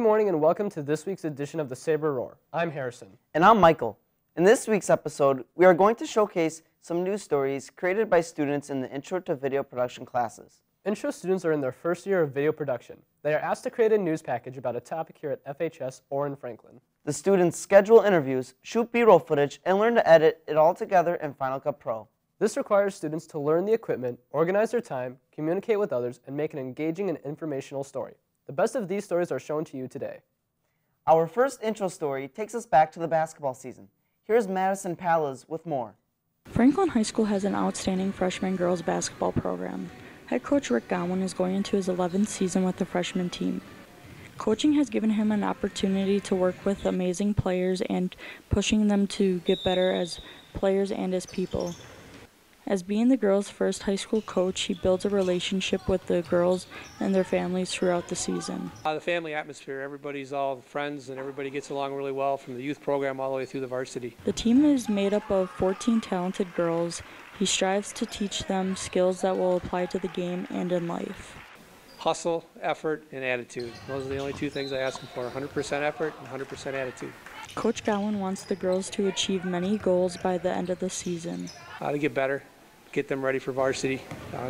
morning and welcome to this week's edition of the Saber Roar. I'm Harrison. And I'm Michael. In this week's episode, we are going to showcase some news stories created by students in the Intro to Video Production classes. Intro students are in their first year of video production. They are asked to create a news package about a topic here at FHS or in Franklin. The students schedule interviews, shoot B-roll footage, and learn to edit it all together in Final Cut Pro. This requires students to learn the equipment, organize their time, communicate with others, and make an engaging and informational story. The best of these stories are shown to you today. Our first intro story takes us back to the basketball season. Here's Madison Pallas with more. Franklin High School has an outstanding freshman girls basketball program. Head coach Rick Gowan is going into his 11th season with the freshman team. Coaching has given him an opportunity to work with amazing players and pushing them to get better as players and as people. As being the girls' first high school coach, he builds a relationship with the girls and their families throughout the season. The family atmosphere, everybody's all friends and everybody gets along really well from the youth program all the way through the varsity. The team is made up of 14 talented girls. He strives to teach them skills that will apply to the game and in life. Hustle, effort, and attitude. Those are the only two things I ask them for, 100% effort and 100% attitude. Coach Gowan wants the girls to achieve many goals by the end of the season. To get better, get them ready for varsity,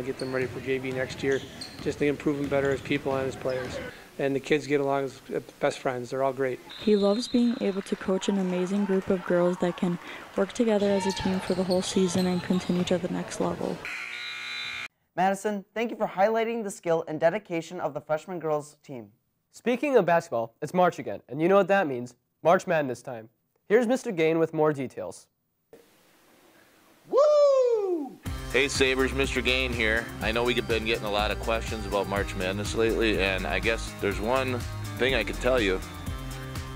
get them ready for JV next year, just to improve them better as people and as players. And the kids get along as best friends. They're all great. He loves being able to coach an amazing group of girls that can work together as a team for the whole season and continue to the next level. Madison, thank you for highlighting the skill and dedication of the freshman girls team. Speaking of basketball, it's March again, and you know what that means. March Madness time. Here's Mr. Gain with more details. Hey Sabres, Mr. Gain here. I know we've been getting a lot of questions about March Madness lately, and I guess there's one thing I can tell you.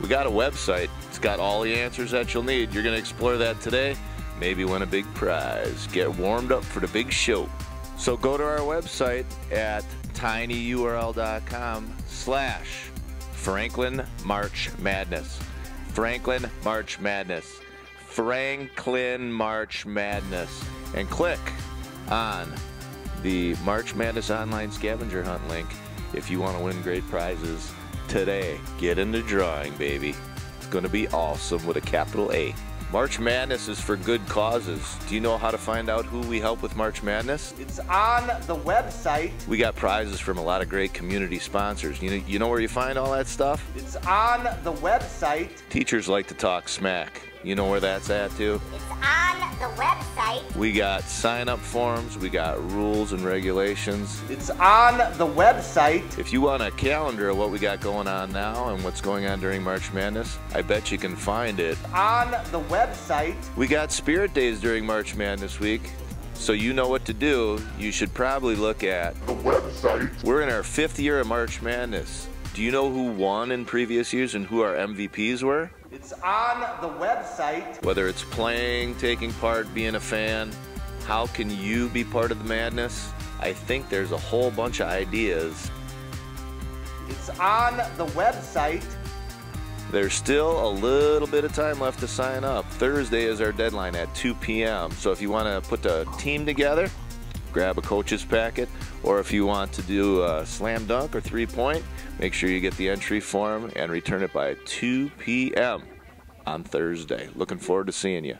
We got a website. It's got all the answers that you'll need. You're going to explore that today, maybe win a big prize. Get warmed up for the big show. So go to our website at tinyurl.com/Franklin March Madness. Franklin March Madness. Franklin March Madness. And click on the March Madness online scavenger hunt link if you want to win great prizes today. Get in the drawing, baby. It's going to be awesome with a capital A. March Madness is for good causes. Do you know how to find out who we help with March Madness? It's on the website. We got prizes from a lot of great community sponsors. You know where you find all that stuff? It's on the website. Teachers like to talk smack. You know where that's at too? It's on the website. We got sign-up forms, we got rules and regulations. It's on the website. If you want a calendar of what we got going on now and what's going on during March Madness, I bet you can find it on the website. We got Spirit Days during March Madness week, so you know what to do. You should probably look at the website. We're in our 5th year of March Madness. Do you know who won in previous years and who our MVPs were? It's on the website. Whether it's playing, taking part, being a fan, how can you be part of the madness? I think there's a whole bunch of ideas. It's on the website. There's still a little bit of time left to sign up. Thursday is our deadline at 2 p.m. So if you want to put a team together, grab a coach's packet, or if you want to do a slam dunk or three-point, make sure you get the entry form and return it by 2 p.m. on Thursday. Looking forward to seeing you.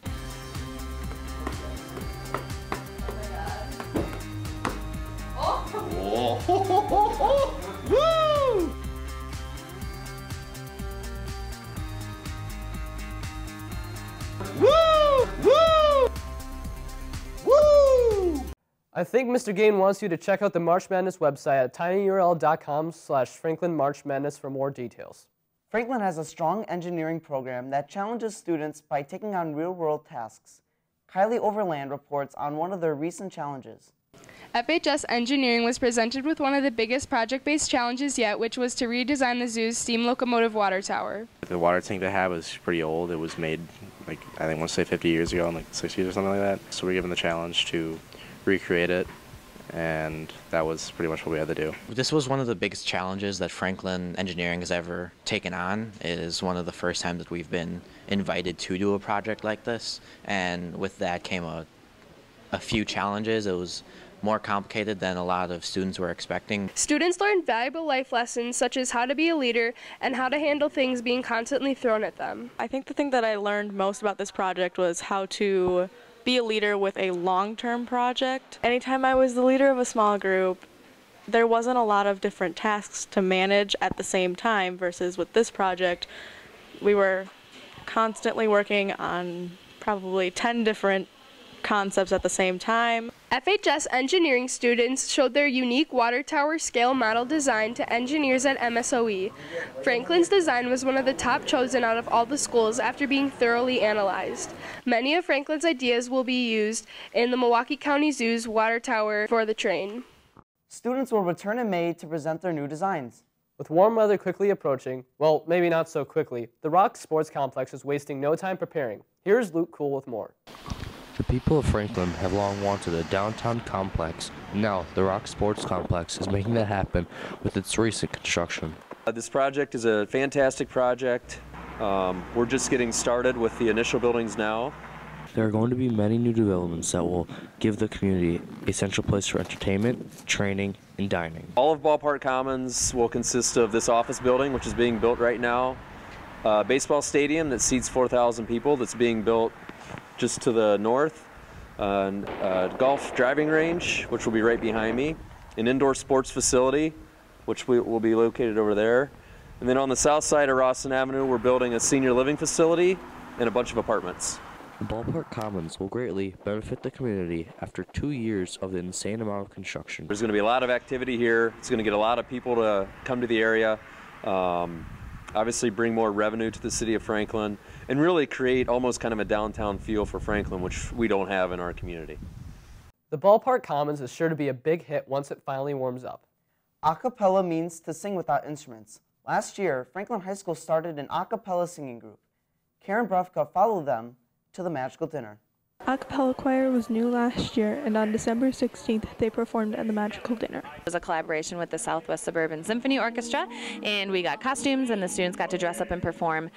Woo! Woo! Woo! Woo! I think Mr. Gain wants you to check out the March Madness website at tinyurl.com/Franklin March Madness for more details. Franklin has a strong engineering program that challenges students by taking on real-world tasks. Kylie Overland reports on one of their recent challenges. FHS Engineering was presented with one of the biggest project-based challenges yet, which was to redesign the zoo's steam locomotive water tower. The water tank they have is pretty old. It was made, I think I want to say 50 years ago, in like 60s or something like that. So we're given the challenge to recreate it, and that was pretty much what we had to do. This was one of the biggest challenges that Franklin Engineering has ever taken on. It is one of the first times that we've been invited to do a project like this, and with that came a few challenges. It was more complicated than a lot of students were expecting. Students learned valuable life lessons such as how to be a leader and how to handle things being constantly thrown at them. I think the thing that I learned most about this project was how to be a leader with a long-term project. Anytime I was the leader of a small group, there wasn't a lot of different tasks to manage at the same time versus with this project, we were constantly working on probably 10 different concepts at the same time. FHS engineering students showed their unique water tower scale model design to engineers at MSOE. Franklin's design was one of the top chosen out of all the schools after being thoroughly analyzed. Many of Franklin's ideas will be used in the Milwaukee County Zoo's water tower for the train. Students will return in May to present their new designs. With warm weather quickly approaching, well, maybe not so quickly, the Rock Sports Complex is wasting no time preparing. Here's Luke Cool with more. The people of Franklin have long wanted a downtown complex. Now, the Rock Sports Complex is making that happen with its recent construction. This project is a fantastic project. We're just getting started with the initial buildings now. There are going to be many new developments that will give the community a central place for entertainment, training, and dining. All of Ballpark Commons will consist of this office building, which is being built right now. Baseball stadium that seats 4,000 people that's being built just to the north. Golf driving range, which will be right behind me. An indoor sports facility, which will be located over there. And then on the south side of Rawson Avenue, we're building a senior living facility and a bunch of apartments. The Ballpark Commons will greatly benefit the community after 2 years of the insane amount of construction. There's going to be a lot of activity here. It's going to get a lot of people to come to the area, obviously bring more revenue to the city of Franklin, and really create almost kind of a downtown feel for Franklin, which we don't have in our community. The Ballpark Commons is sure to be a big hit once it finally warms up. Acapella means to sing without instruments. Last year, Franklin High School started an acapella singing group. Karen Brefka followed them to the magical dinner. Acapella Choir was new last year, and on December 16th, they performed at the magical dinner. It was a collaboration with the Southwest Suburban Symphony Orchestra, and we got costumes, and the students got to dress up and perform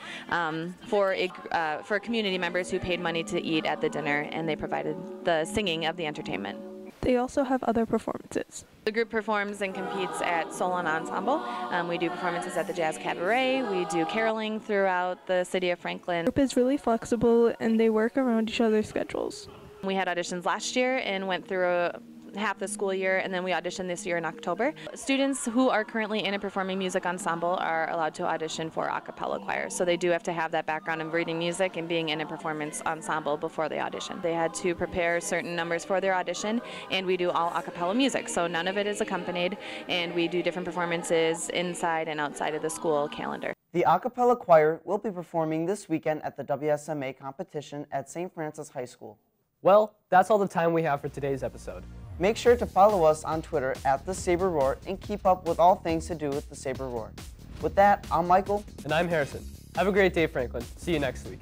for community members who paid money to eat at the dinner, and they provided the singing of the entertainment. They also have other performances. The group performs and competes at Solon Ensemble. We do performances at the Jazz Cabaret. We do caroling throughout the city of Franklin. The group is really flexible and they work around each other's schedules. We had auditions last year and went through half the school year, and then we auditioned this year in October. Students who are currently in a performing music ensemble are allowed to audition for Acapella Choir, so they do have to have that background in reading music and being in a performance ensemble before they audition. They had to prepare certain numbers for their audition, and we do all acapella music, so none of it is accompanied, and we do different performances inside and outside of the school calendar. The Acapella Choir will be performing this weekend at the WSMA competition at St. Francis High School. Well, that's all the time we have for today's episode. Make sure to follow us on Twitter at the Saber Roar and keep up with all things to do with the Saber Roar. With that, I'm Michael. And I'm Harrison. Have a great day, Franklin. See you next week.